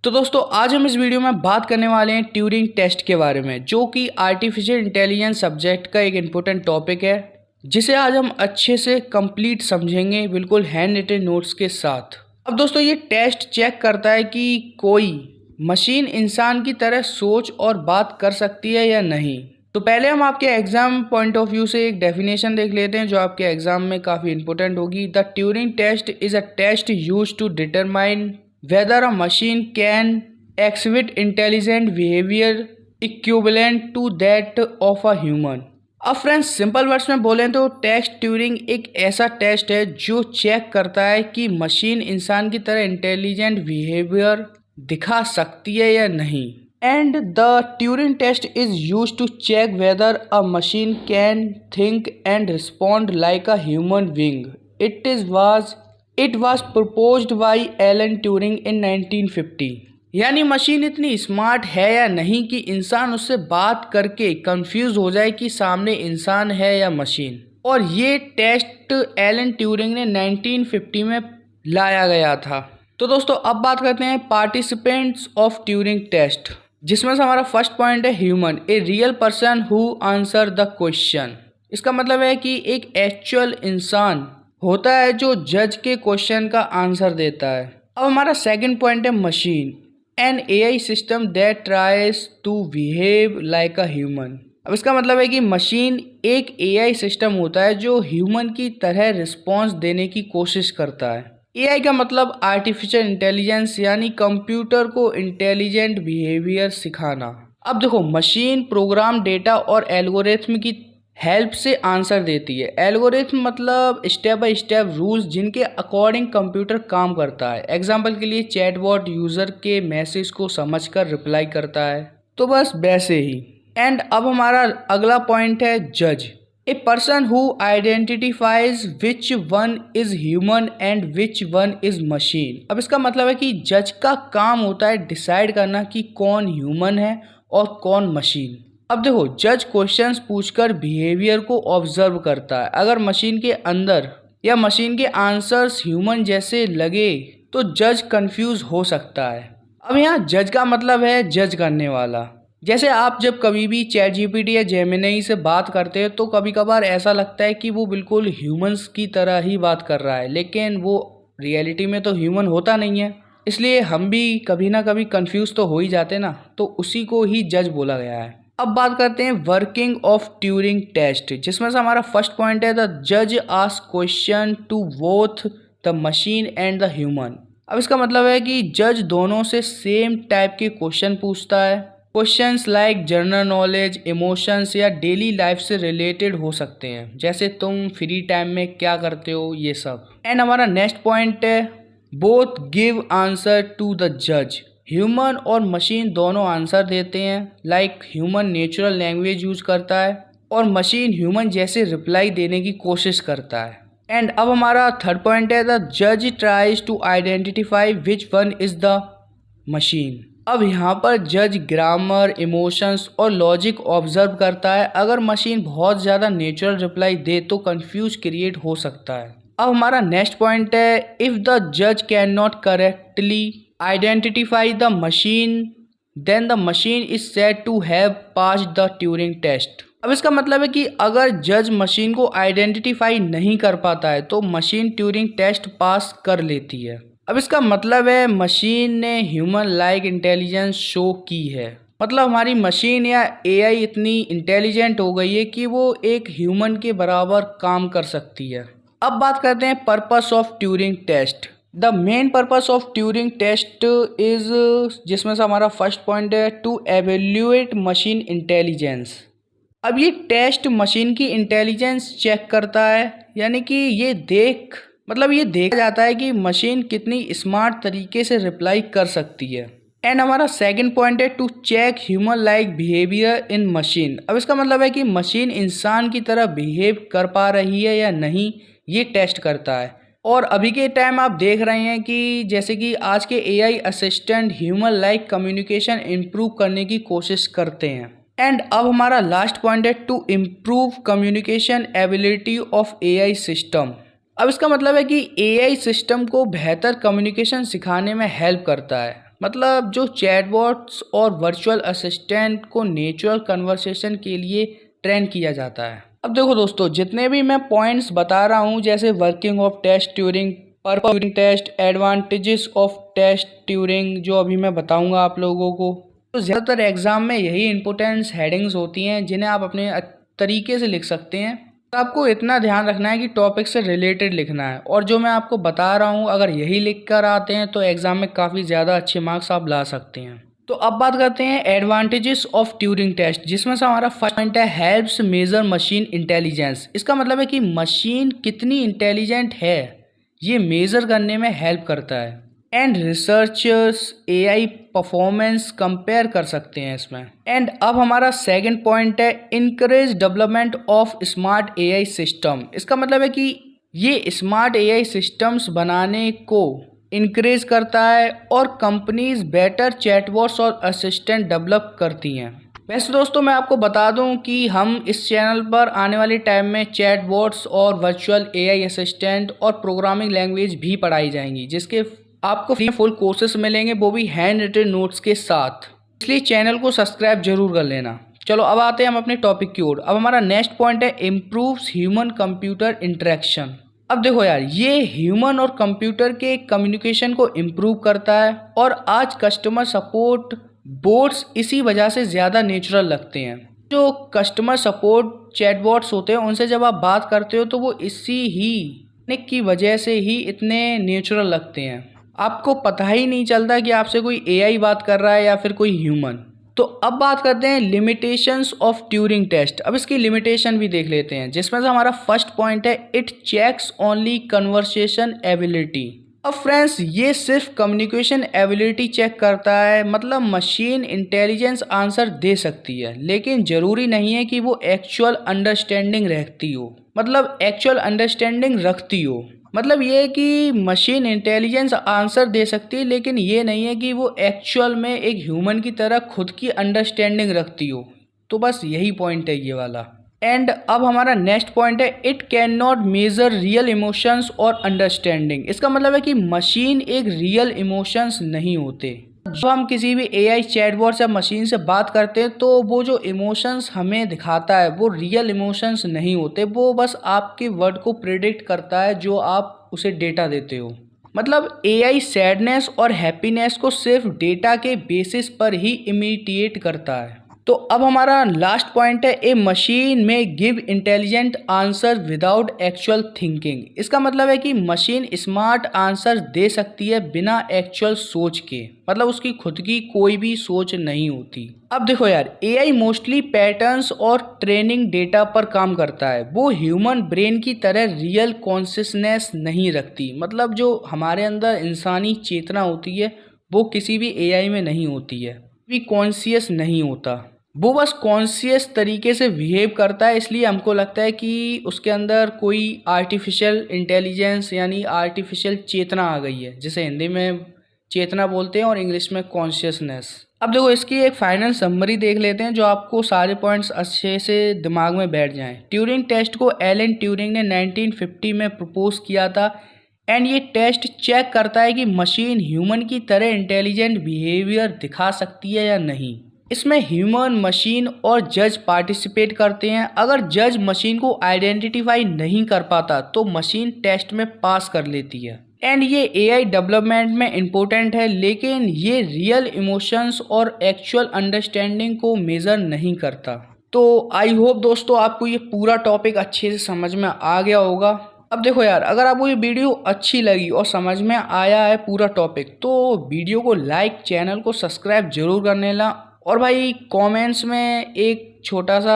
तो दोस्तों आज हम इस वीडियो में बात करने वाले हैं ट्यूरिंग टेस्ट के बारे में, जो कि आर्टिफिशियल इंटेलिजेंस सब्जेक्ट का एक इम्पोर्टेंट टॉपिक है, जिसे आज हम अच्छे से कंप्लीट समझेंगे, बिल्कुल हैंड रिटन नोट्स के साथ। अब दोस्तों ये टेस्ट चेक करता है कि कोई मशीन इंसान की तरह सोच और बात कर सकती है या नहीं। तो पहले हम आपके एग्जाम पॉइंट ऑफ व्यू से एक डेफिनेशन देख लेते हैं, जो आपके एग्जाम में काफ़ी इंपॉर्टेंट होगी। The Turing test is a test used to determine whether a machine can exhibit intelligent behavior equivalent to that of a human। अब फ्रेंड्स सिंपल वर्ड्स में बोलें तो टेस्ट ट्यूरिंग एक ऐसा टेस्ट है जो चेक करता है कि मशीन इंसान की तरह इंटेलिजेंट बिहेवियर दिखा सकती है या नहीं। And the Turing test is use to check whether a machine can think and respond like a human being. It was proposed by Alan Turing in 1950। यानी मशीन इतनी स्मार्ट है या नहीं कि इंसान उससे बात करके कंफ्यूज हो जाए कि सामने इंसान है या मशीन। और ये टेस्ट एलन ट्यूरिंग ने 1950 में लाया गया था। तो दोस्तों अब बात करते हैं पार्टिसिपेंट्स ऑफ ट्यूरिंग टेस्ट, जिसमें से हमारा फर्स्ट पॉइंट है human, a real person who answer the question. इसका मतलब है कि एक एक्चुअल इंसान होता है जो जज के क्वेश्चन का आंसर देता है। अब हमारा सेकंड पॉइंट है machine, an AI system that tries to behave like a human. अब इसका मतलब है कि मशीन एक एआई सिस्टम होता है जो ह्यूमन की तरह रिस्पॉन्स देने की कोशिश करता है। एआई का मतलब आर्टिफिशियल इंटेलिजेंस, यानी कंप्यूटर को इंटेलिजेंट बिहेवियर सिखाना। अब देखो मशीन प्रोग्राम डेटा और एल्गोरिथम की हेल्प से आंसर देती है। एल्गोरिथम मतलब स्टेप बाय स्टेप रूल्स जिनके अकॉर्डिंग कंप्यूटर काम करता है। एग्जांपल के लिए चैटबॉट यूज़र के मैसेज को समझकर रिप्लाई करता है, तो बस वैसे ही। एंड अब हमारा अगला पॉइंट है जज, a person who identifies which one is human and which one is machine. अब इसका मतलब है कि जज का काम होता है डिसाइड करना कि कौन ह्यूमन है और कौन मशीन। अब देखो जज क्वेश्चंस पूछकर बिहेवियर को ऑब्जर्व करता है। अगर मशीन के अंदर या मशीन के आंसर्स ह्यूमन जैसे लगे तो जज कंफ्यूज हो सकता है। अब यहाँ जज का मतलब है जज करने वाला। जैसे आप जब कभी भी चैट जीपीटी या जेमिनी से बात करते हैं तो कभी कभार ऐसा लगता है कि वो बिल्कुल ह्यूमंस की तरह ही बात कर रहा है, लेकिन वो रियलिटी में तो ह्यूमन होता नहीं है। इसलिए हम भी कभी ना कभी कंफ्यूज तो हो ही जाते ना, तो उसी को ही जज बोला गया है। अब बात करते हैं वर्किंग ऑफ ट्यूरिंग टेस्ट, जिसमें से हमारा फर्स्ट पॉइंट है द जज ask question to both the machine and the human. अब इसका मतलब है कि जज दोनों से सेम टाइप के क्वेश्चन पूछता है। Questions like general knowledge, emotions या डेली लाइफ से रिलेटेड हो सकते हैं, जैसे तुम फ्री टाइम में क्या करते हो, ये सब। एंड हमारा नेक्स्ट पॉइंट है both give answer to the जज। ह्यूमन और मशीन दोनों आंसर देते हैं। Like human natural language use करता है और मशीन ह्यूमन जैसे रिप्लाई देने की कोशिश करता है। एंड अब हमारा थर्ड पॉइंट है द जज tries to identify which one is the machine. अब यहाँ पर जज ग्रामर, इमोशंस और लॉजिक ऑब्जर्व करता है। अगर मशीन बहुत ज़्यादा नेचुरल रिप्लाई दे तो कंफ्यूज क्रिएट हो सकता है। अब हमारा नेक्स्ट पॉइंट है इफ़ द जज can not correctly identify the machine then the machine is said to have passed the Turing test। अब इसका मतलब है कि अगर जज मशीन को आइडेंटिफाई नहीं कर पाता है तो मशीन ट्यूरिंग टेस्ट पास कर लेती है। अब इसका मतलब है मशीन ने ह्यूमन लाइक इंटेलिजेंस शो की है। मतलब हमारी मशीन या एआई इतनी इंटेलिजेंट हो गई है कि वो एक ह्यूमन के बराबर काम कर सकती है। अब बात करते हैं purpose of Turing test. The main purpose of Turing test is, जिसमें से हमारा फर्स्ट पॉइंट है टू एवेल्यूएट मशीन इंटेलिजेंस। अब ये टेस्ट मशीन की इंटेलिजेंस चेक करता है, यानी कि ये देखा जाता है कि मशीन कितनी स्मार्ट तरीके से रिप्लाई कर सकती है। एंड हमारा सेकंड पॉइंट है to check human like behaviour in machine. अब इसका मतलब है कि मशीन इंसान की तरह बिहेव कर पा रही है या नहीं, ये टेस्ट करता है। और अभी के टाइम आप देख रहे हैं कि जैसे कि आज के AI assistant human like communication improve करने की कोशिश करते हैं। एंड अब हमारा लास्ट पॉइंट है to improve communication ability of AI system. अब इसका मतलब है कि एआई सिस्टम को बेहतर कम्युनिकेशन सिखाने में हेल्प करता है। मतलब जो चैटबॉट्स और वर्चुअल असिस्टेंट को नेचुरल कन्वर्सेशन के लिए ट्रेन किया जाता है। अब देखो दोस्तों, जितने भी मैं पॉइंट्स बता रहा हूँ, जैसे working of test Turing, purpose Turing test, advantages of test Turing, जो अभी मैं बताऊंगा आप लोगों को, तो ज़्यादातर एग्जाम में यही इंपॉर्टेंस हेडिंग्स होती हैं जिन्हें आप अपने तरीके से लिख सकते हैं। तो आपको इतना ध्यान रखना है कि टॉपिक से रिलेटेड लिखना है, और जो मैं आपको बता रहा हूँ अगर यही लिख कर आते हैं तो एग्जाम में काफ़ी ज़्यादा अच्छे मार्क्स आप ला सकते हैं। तो अब बात करते हैं एडवांटेजेस ऑफ ट्यूरिंग टेस्ट, जिसमें से हमारा फर्स्ट पॉइंट है हेल्प्स मेजर मशीन इंटेलिजेंस। इसका मतलब है कि मशीन कितनी इंटेलिजेंट है ये मेजर करने में हेल्प करता है। And researchers AI performance compare कर सकते हैं इसमें। एंड अब हमारा सेकंड पॉइंट है encourage development of smart AI system. इसका मतलब है कि ये स्मार्ट एआई सिस्टम्स बनाने को इनक्रेज करता है और कंपनीज बेटर चैटबॉट्स और असिस्टेंट डेवलप करती हैं। वैसे दोस्तों मैं आपको बता दूं कि हम इस चैनल पर आने वाले टाइम में चैटबॉट्स और वर्चुअल एआई असिस्टेंट और प्रोग्रामिंग लैंग्वेज भी पढ़ाई जाएंगी, जिसके आपको फ्री फुल कोर्सेस मिलेंगे, वो भी हैंड रिटन नोट्स के साथ। इसलिए चैनल को सब्सक्राइब जरूर कर लेना। चलो अब आते हैं हम अपने टॉपिक की ओर। अब हमारा नेक्स्ट पॉइंट है इम्प्रूव्स ह्यूमन कंप्यूटर इंटरेक्शन। अब देखो यार, ये ह्यूमन और कंप्यूटर के कम्युनिकेशन को इम्प्रूव करता है, और आज कस्टमर सपोर्ट बोट्स इसी वजह से ज़्यादा नेचुरल लगते हैं। जो कस्टमर सपोर्ट चैटबॉट्स होते हैं उनसे जब आप बात करते हो तो वो इसी ही की वजह से ही इतने नेचुरल लगते हैं। आपको पता ही नहीं चलता कि आपसे कोई एआई बात कर रहा है या फिर कोई ह्यूमन। तो अब बात करते हैं लिमिटेशंस ऑफ ट्यूरिंग टेस्ट। अब इसकी लिमिटेशन भी देख लेते हैं, जिसमें से हमारा फर्स्ट पॉइंट है it checks only conversation ability. अब फ्रेंड्स, ये सिर्फ कम्युनिकेशन एबिलिटी चेक करता है, मतलब मशीन इंटेलिजेंस आंसर दे सकती है, लेकिन ज़रूरी नहीं है कि वो एक्चुअल अंडरस्टैंडिंग रखती हो, मतलब एक्चुअल अंडरस्टैंडिंग रखती हो। मतलब ये है कि मशीन इंटेलिजेंस आंसर दे सकती है, लेकिन ये नहीं है कि वो एक्चुअल में एक ह्यूमन की तरह खुद की अंडरस्टैंडिंग रखती हो। तो बस यही पॉइंट है ये वाला। एंड अब हमारा नेक्स्ट पॉइंट है it can not measure real emotions और अंडरस्टैंडिंग। इसका मतलब है कि मशीन एक रियल इमोशंस नहीं होते। जब हम किसी भी एआई चैटबॉट या मशीन से बात करते हैं तो वो जो इमोशंस हमें दिखाता है वो रियल इमोशंस नहीं होते, वो बस आपके वर्ड को प्रिडिक्ट करता है जो आप उसे डेटा देते हो। मतलब एआई सैडनेस और हैप्पीनेस को सिर्फ डेटा के बेसिस पर ही इमिटिएट करता है। तो अब हमारा लास्ट पॉइंट है ए मशीन में give intelligent answer without actual thinking. इसका मतलब है कि मशीन स्मार्ट आंसर दे सकती है बिना एक्चुअल सोच के, मतलब उसकी खुद की कोई भी सोच नहीं होती। अब देखो यार, एआई मोस्टली पैटर्न्स और ट्रेनिंग डेटा पर काम करता है, वो ह्यूमन ब्रेन की तरह रियल कॉन्शियसनेस नहीं रखती। मतलब जो हमारे अंदर इंसानी चेतना होती है वो किसी भी एआई में नहीं होती है, भी कॉन्शियस नहीं होता, वो बस कॉन्शियस तरीके से बिहेव करता है। इसलिए हमको लगता है कि उसके अंदर कोई आर्टिफिशियल इंटेलिजेंस यानी आर्टिफिशियल चेतना आ गई है, जिसे हिंदी में चेतना बोलते हैं और इंग्लिश में कॉन्शियसनेस। अब देखो, इसकी एक फाइनल समरी देख लेते हैं जो आपको सारे पॉइंट्स अच्छे से दिमाग में बैठ जाएं। ट्यूरिंग टेस्ट को एलन ट्यूरिंग ने 1950 में प्रपोज किया था, एंड ये टेस्ट चेक करता है कि मशीन ह्यूमन की तरह इंटेलिजेंट बिहेवियर दिखा सकती है या नहीं। इसमें ह्यूमन, मशीन और जज पार्टिसिपेट करते हैं। अगर जज मशीन को आइडेंटिफाई नहीं कर पाता तो मशीन टेस्ट में पास कर लेती है। एंड ये एआई डेवलपमेंट में इम्पोर्टेंट है, लेकिन ये रियल इमोशंस और एक्चुअल अंडरस्टैंडिंग को मेज़र नहीं करता। तो आई होप दोस्तों आपको ये पूरा टॉपिक अच्छे से समझ में आ गया होगा। अब देखो यार, अगर आपको ये वीडियो अच्छी लगी और समझ में आया है पूरा टॉपिक, तो वीडियो को लाइक, चैनल को सब्सक्राइब जरूर कर लेना, और भाई कमेंट्स में एक छोटा सा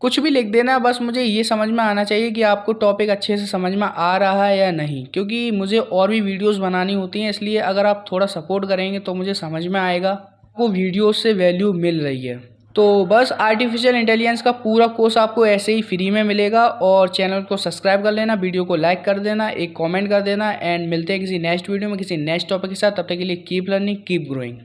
कुछ भी लिख देना, बस मुझे ये समझ में आना चाहिए कि आपको टॉपिक अच्छे से समझ में आ रहा है या नहीं, क्योंकि मुझे और भी वीडियोस बनानी होती हैं। इसलिए अगर आप थोड़ा सपोर्ट करेंगे तो मुझे समझ में आएगा वो वीडियो से वैल्यू मिल रही है। तो बस आर्टिफिशियल इंटेलिजेंस का पूरा कोर्स आपको ऐसे ही फ्री में मिलेगा, और चैनल को सब्सक्राइब कर लेना, वीडियो को लाइक कर देना, एक कमेंट कर देना, एंड मिलते हैं किसी नेक्स्ट वीडियो में किसी नेक्स्ट टॉपिक के साथ। तब तक के लिए कीप लर्निंग, कीप ग्रोइंग।